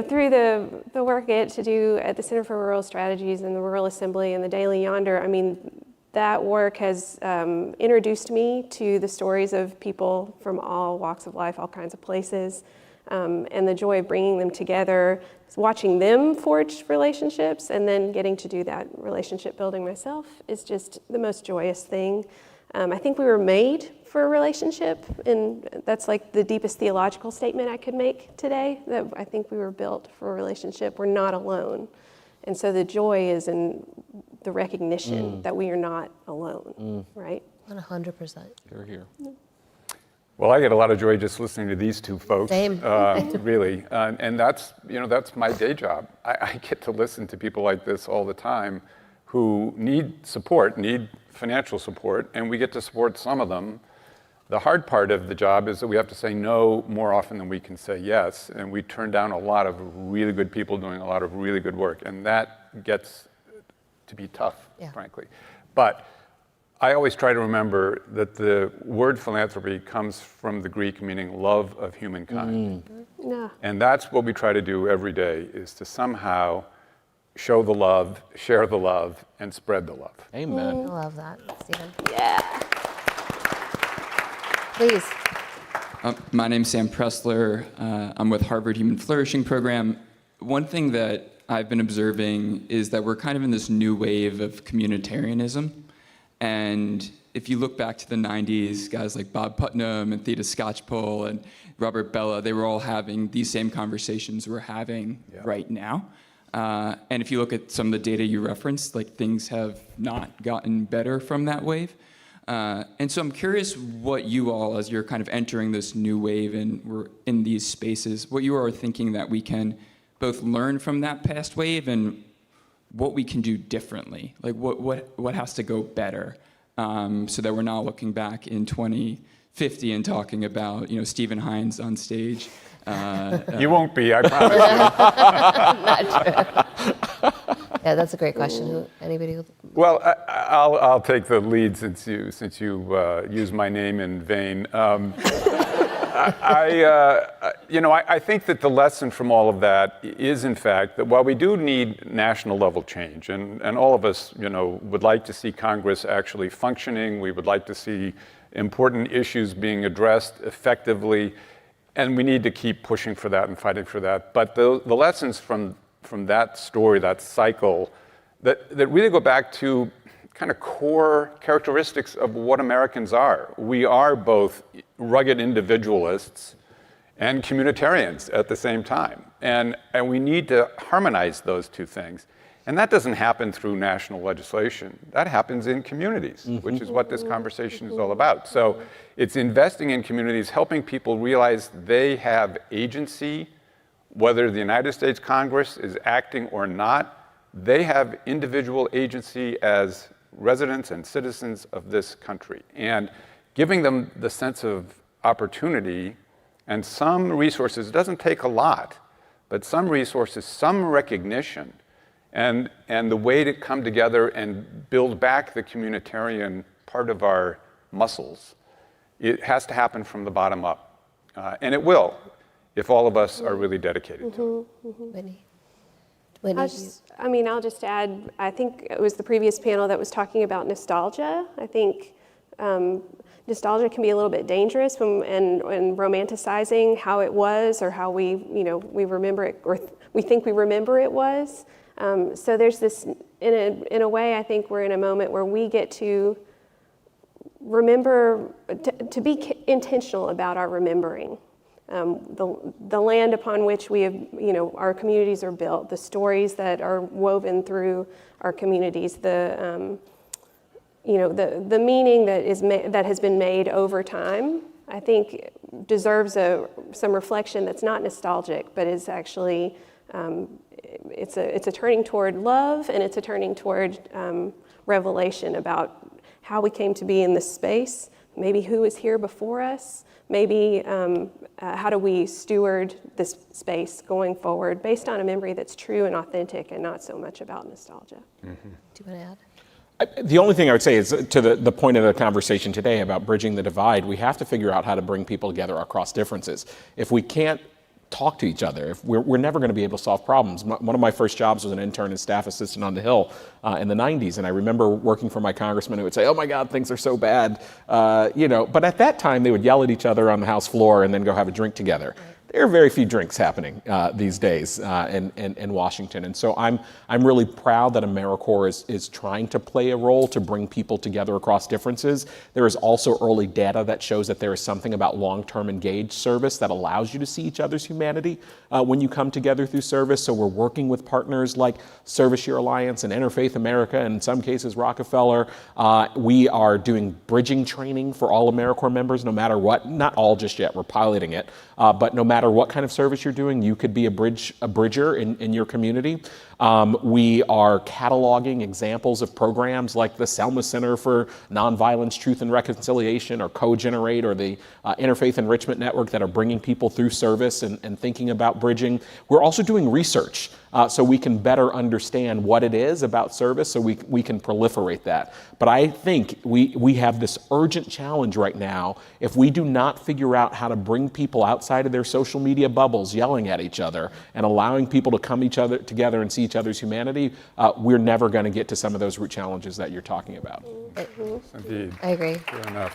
through the work I get to do at the Center for Rural Strategies and the Rural Assembly and the Daily Yonder, I mean, that work has introduced me to the stories of people from all walks of life, all kinds of places. And the joy of bringing them together, watching them forge relationships, and then getting to do that relationship building myself is just the most joyous thing. I think we were made for a relationship, and that's like the deepest theological statement I could make today, that I think we were built for a relationship. We're not alone. And so the joy is in the recognition that we are not alone, right? 100%. You're here. Well, I get a lot of joy just listening to these two folks. Same. Really, and that's my day job. I get to listen to people like this all the time, who need support, need financial support, and we get to support some of them. The hard part of the job is that we have to say no more often than we can say yes, and we turn down a lot of really good people doing a lot of really good work, and that gets to be tough, frankly. But I always try to remember that the word philanthropy comes from the Greek meaning love of humankind. Yeah. And that's what we try to do every day, is to somehow show the love, share the love, and spread the love. Amen. I love that, Stephen. Yeah. Please. My name's Sam Pressler. I'm with Harvard Human Flourishing Program. One thing that I've been observing is that we're kind of in this new wave of communitarianism. And if you look back to the 90s, guys like Bob Putnam and Theda Skocpol and Robert Bella, they were all having these same conversations we're having right now. And if you look at some of the data you referenced, like things have not gotten better from that wave. And so I'm curious what you all, as you're kind of entering this new wave and we're in these spaces, what you are thinking that we can both learn from that past wave and what we can do differently. Like what has to go better so that we're not looking back in 2050 and talking about, Stephen Heintz on stage. You won't be, I promise you. Yeah, that's a great question. Anybody? Well, I'll take the lead since you used my name in vain. I think that the lesson from all of that is, in fact, that while we do need national level change, and all of us, would like to see Congress actually functioning, we would like to see important issues being addressed effectively, and we need to keep pushing for that and fighting for that. But the lessons from that story, that cycle, that really go back to kind of core characteristics of what Americans are. We are both rugged individualists and communitarians at the same time. And we need to harmonize those two things. And that doesn't happen through national legislation. That happens in communities, which is what this conversation is all about. So it's investing in communities, helping people realize they have agency, whether the United States Congress is acting or not. They have individual agency as residents and citizens of this country, and giving them the sense of opportunity and some resources. It doesn't take a lot, but some resources, some recognition, and the way to come together and build back the communitarian part of our muscles. It has to happen from the bottom up, and it will if all of us are really dedicated to it. Whitney? I'll just add, I think it was the previous panel that was talking about nostalgia. I think nostalgia can be a little bit dangerous and romanticizing how it was or how we remember it, or we think we remember it was. So there's this, in a way, I think we're in a moment where we get to remember, to be intentional about our remembering. The land upon which we have, our communities are built, the stories that are woven through our communities, the meaning that has been made over time, I think deserves some reflection that's not nostalgic, but is actually it's a turning toward love, and it's a turning toward revelation about how we came to be in this space, maybe who was here before us. Maybe how do we steward this space going forward based on a memory that's true and authentic and not so much about nostalgia. Do you want to add? The only thing I would say is to the point of the conversation today about bridging the divide, we have to figure out how to bring people together across differences. If we can't talk to each other, if we're never going to be able to solve problems. One of my first jobs was an intern and staff assistant on the Hill in the 90s, and I remember working for my congressman who would say, "Oh my God, things are so bad," But at that time, they would yell at each other on the House floor and then go have a drink together. There are very few drinks happening these days in Washington, and so I'm really proud that AmeriCorps is trying to play a role to bring people together across differences. There is also early data that shows that there is something about long-term engaged service that allows you to see each other's humanity when you come together through service. So we're working with partners like Service Year Alliance and Interfaith America, and in some cases Rockefeller. We are doing bridging training for all AmeriCorps members, no matter what. Not all just yet. We're piloting it, but no matter what kind of service you're doing, you could be a bridger in your community. We are cataloging examples of programs like the Selma Center for Nonviolence, Truth and Reconciliation, or Co-Generate, or the Interfaith Enrichment Network that are bringing people through service and thinking about bridging. We're also doing research so we can better understand what it is about service, so we can proliferate that. But I think we have this urgent challenge right now. If we do not figure out how to bring people outside of their social media bubbles yelling at each other and allowing people to come together and see each other's humanity, we're never going to get to some of those root challenges that you're talking about. Indeed. I agree. Fair enough.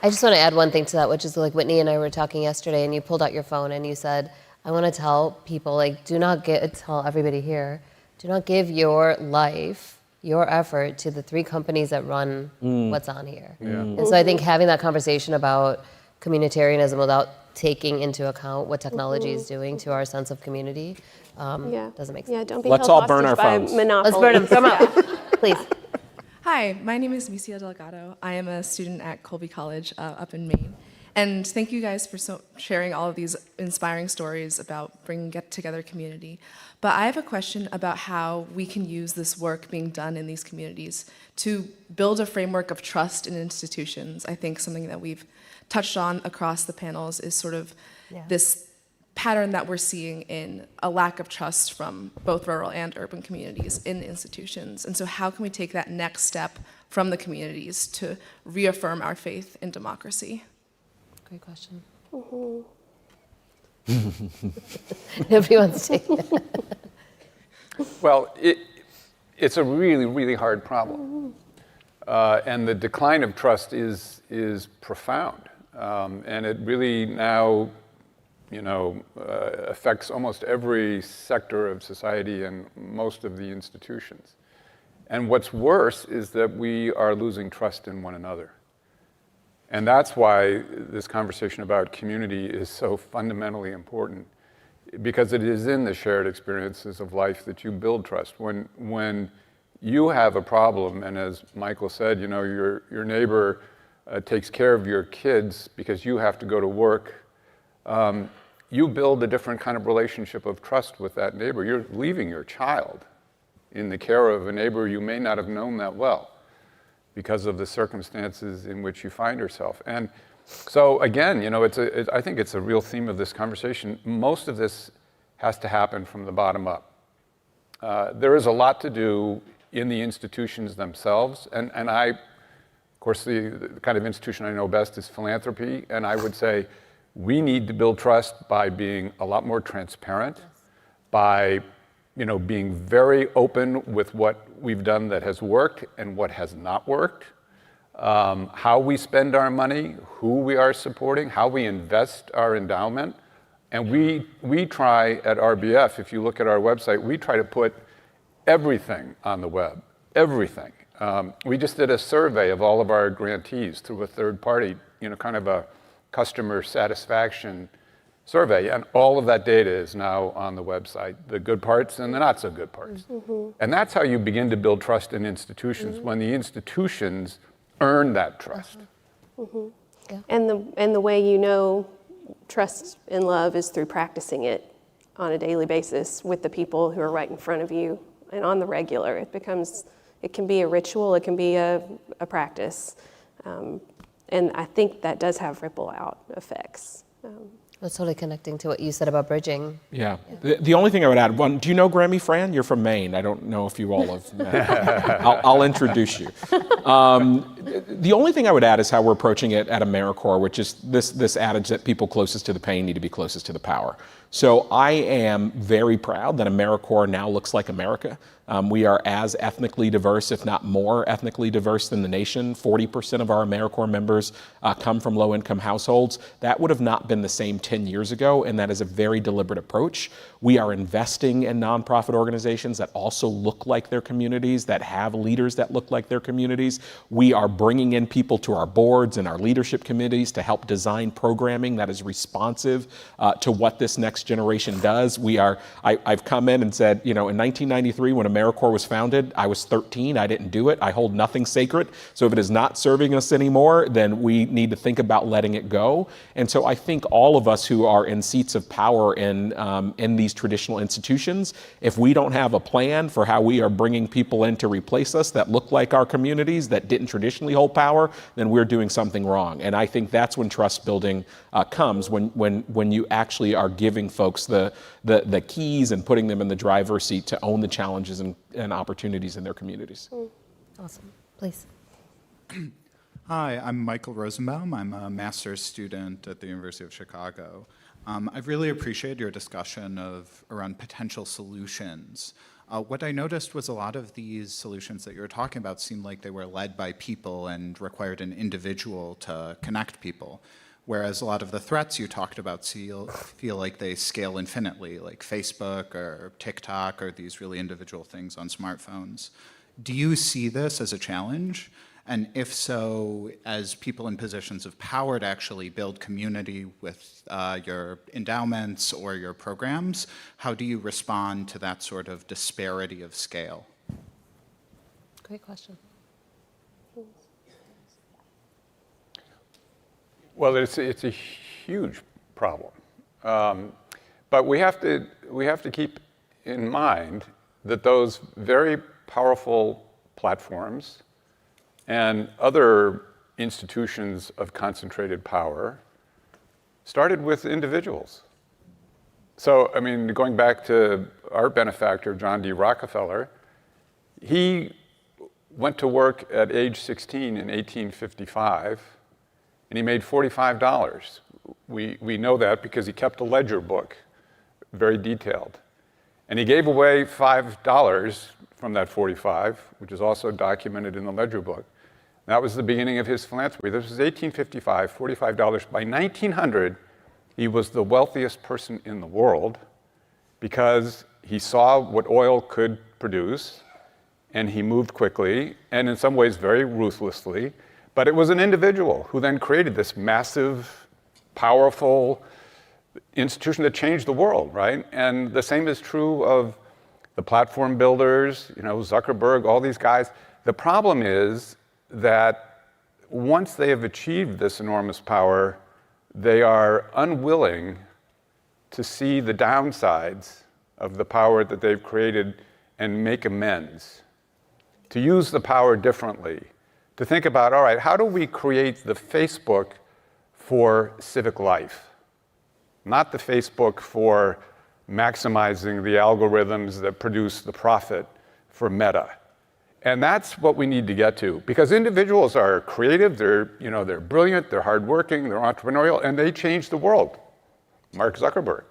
I just want to add one thing to that, which is like Whitney and I were talking yesterday, and you pulled out your phone and you said, I want to tell people, like, tell everybody here, do not give your life, your effort to the 3 companies that run what's on here. Yeah. And so I think having that conversation about communitarianism without taking into account what technology is doing to our sense of community doesn't make sense. Yeah, don't be Let's held all burn hostage our by phones. monopoly. Let's burn them. Come on, please. Hi, my name is Misia Delgado. I am a student at Colby College up in Maine. And thank you guys for sharing all of these inspiring stories about bringing get-together community. But I have a question about how we can use this work being done in these communities to build a framework of trust in institutions. I think something that we've touched on across the panels is sort of this pattern that we're seeing in a lack of trust from both rural and urban communities in institutions. And so how can we take that next step from the communities to reaffirm our faith in democracy? Great question. Nobody wants to take it. Well, it's a really, really hard problem. And the decline of trust is profound. And it really now, affects almost every sector of society and most of the institutions. And what's worse is that we are losing trust in one another. And that's why this conversation about community is so fundamentally important, because it is in the shared experiences of life that you build trust. When you have a problem, and as Michael said, your neighbor takes care of your kids because you have to go to work, you build a different kind of relationship of trust with that neighbor. You're leaving your child in the care of a neighbor you may not have known that well because of the circumstances in which you find yourself. And so again, I think it's a real theme of this conversation. Most of this has to happen from the bottom up. There is a lot to do in the institutions themselves, and of course, the kind of institution I know best is philanthropy, and I would say we need to build trust by being a lot more transparent, by being very open with what we've done that has worked and what has not worked, how we spend our money, who we are supporting, how we invest our endowment. And we try at RBF, if you look at our website, we try to put everything on the web, everything. We just did a survey of all of our grantees through a third party, kind of a customer satisfaction survey, and all of that data is now on the website, the good parts and the not so good parts. And that's how you begin to build trust in institutions, when the institutions earn that trust. Yeah. And the way trust and love is through practicing it on a daily basis with the people who are right in front of you and on the regular. It can be a ritual, it can be a practice. And I think that does have ripple out effects. That's totally connecting to what you said about bridging. Yeah. The only thing I would add, do you know Grammy Fran? You're from Maine. I don't know if you all have met. I'll introduce you. The only thing I would add is how we're approaching it at AmeriCorps, which is this adage that people closest to the pain need to be closest to the power. So I am very proud that AmeriCorps now looks like America. We are as ethnically diverse, if not more ethnically diverse than the nation. 40% of our AmeriCorps members come from low-income households. That would have not been the same 10 years ago, and that is a very deliberate approach. We are investing in nonprofit organizations that also look like their communities, that have leaders that look like their communities. We are bringing in people to our boards and our leadership committees to help design programming that is responsive to what this next generation does. I've come in and said, in 1993 when AmeriCorps was founded, I was 13, I didn't do it. I hold nothing sacred. So if it is not serving us anymore, then we need to think about letting it go. And so I think all of us who are in seats of power in these traditional institutions, if we don't have a plan for how we are bringing people in to replace us that look like our communities that didn't traditionally hold power, then we're doing something wrong. And I think that's when trust building comes, when you actually are giving folks the keys and putting them in the driver's seat to own the challenges and opportunities in their communities. Awesome. Please. Hi, I'm Michael Rosenbaum. I'm a master's student at the University of Chicago. I've really appreciated your discussion around potential solutions. What I noticed was a lot of these solutions that you were talking about seemed like they were led by people and required an individual to connect people, whereas a lot of the threats you talked about feel like they scale infinitely, like Facebook or TikTok or these really individual things on smartphones. Do you see this as a challenge? And if so, as people in positions of power to actually build community with your endowments or your programs, how do you respond to that sort of disparity of scale? Great question. Well, it's a huge problem, but we have to keep in mind that those very powerful platforms and other institutions of concentrated power started with individuals. So, I mean, going back to our benefactor, John D. Rockefeller, he went to work at age 16 in 1855, and he made $45. We know that because he kept a ledger book, very detailed. And he gave away $5 from that 45, which is also documented in the ledger book. That was the beginning of his philanthropy. This was 1855, $45. By 1900, he was the wealthiest person in the world because he saw what oil could produce, and he moved quickly, and in some ways very ruthlessly. But it was an individual who then created this massive, powerful institution that changed the world, right? And the same is true of the platform builders, Zuckerberg, all these guys. The problem is that once they have achieved this enormous power, they are unwilling to see the downsides of the power that they've created and make amends, to use the power differently, to think about, all right, how do we create the Facebook for civic life, not the Facebook for maximizing the algorithms that produce the profit for Meta. And that's what we need to get to, because individuals are creative, they're brilliant, they're hardworking, they're entrepreneurial, and they change the world. Mark Zuckerberg.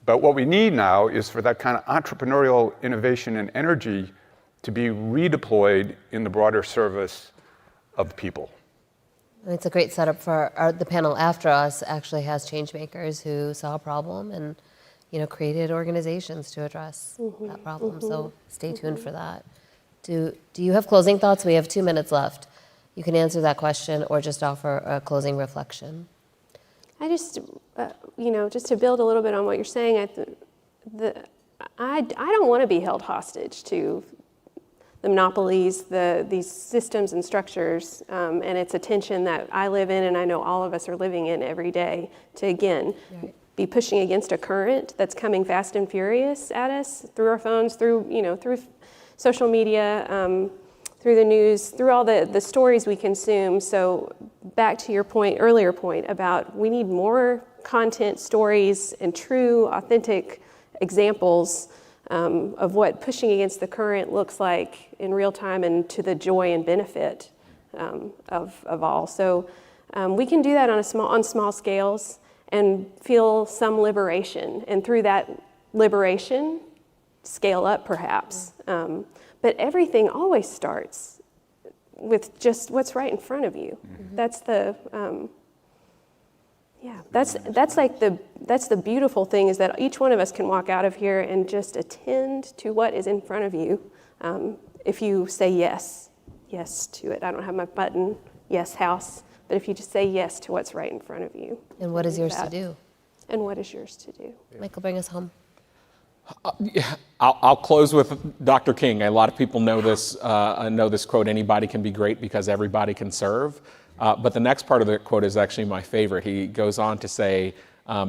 But what we need now is for that kind of entrepreneurial innovation and energy to be redeployed in the broader service of people. It's a great setup for the panel after us. Actually has change makers who saw a problem and created organizations to address that problem. So stay tuned for that. Do you have closing thoughts? We have 2 minutes left. You can answer that question or just offer a closing reflection. I just, just to build a little bit on what you're saying, I don't want to be held hostage to the monopolies, these systems and structures, and it's a tension that I live in and I know all of us are living in every day to, again, be pushing against a current that's coming fast and furious at us through our phones, through social media, through the news, through all the stories we consume. So back to your earlier point about we need more content, stories, and true, authentic examples of what pushing against the current looks like in real time and to the joy and benefit of all. So we can do that on small scales and feel some liberation. And through that liberation, scale up perhaps. But everything always starts with just what's right in front of you. That's the that's the beautiful thing, is that each one of us can walk out of here and just attend to what is in front of you. If you say yes to it. I don't have my button, yes house, but if you just say yes to what's right in front of you. And what is yours to do? And what is yours to do? Michael, bring us home. I'll close with Dr. King. A lot of people know this quote, anybody can be great because everybody can serve. But the next part of the quote is actually my favorite. He goes on to say,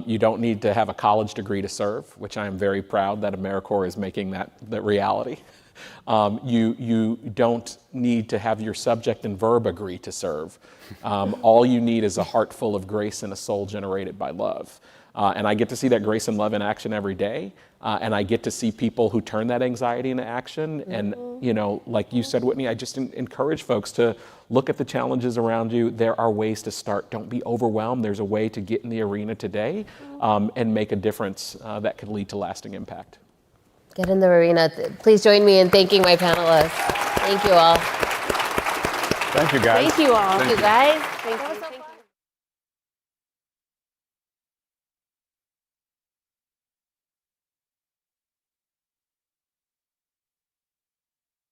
you don't need to have a college degree to serve, which I am very proud that AmeriCorps is making that reality. You don't need to have your subject and verb agree to serve. All you need is a heart full of grace and a soul generated by love. And I get to see that grace and love in action every day. And I get to see people who turn that anxiety into action. And, you know, like you said, Whitney, I just encourage folks to look at the challenges around you. There are ways to start. Don't be overwhelmed. There's a way to get in the arena today and make a difference that could lead to lasting impact. Get in the arena. Please join me in thanking my panelists. Thank you all. Thank you, guys. Thank you all. Thank you guys. Thank you.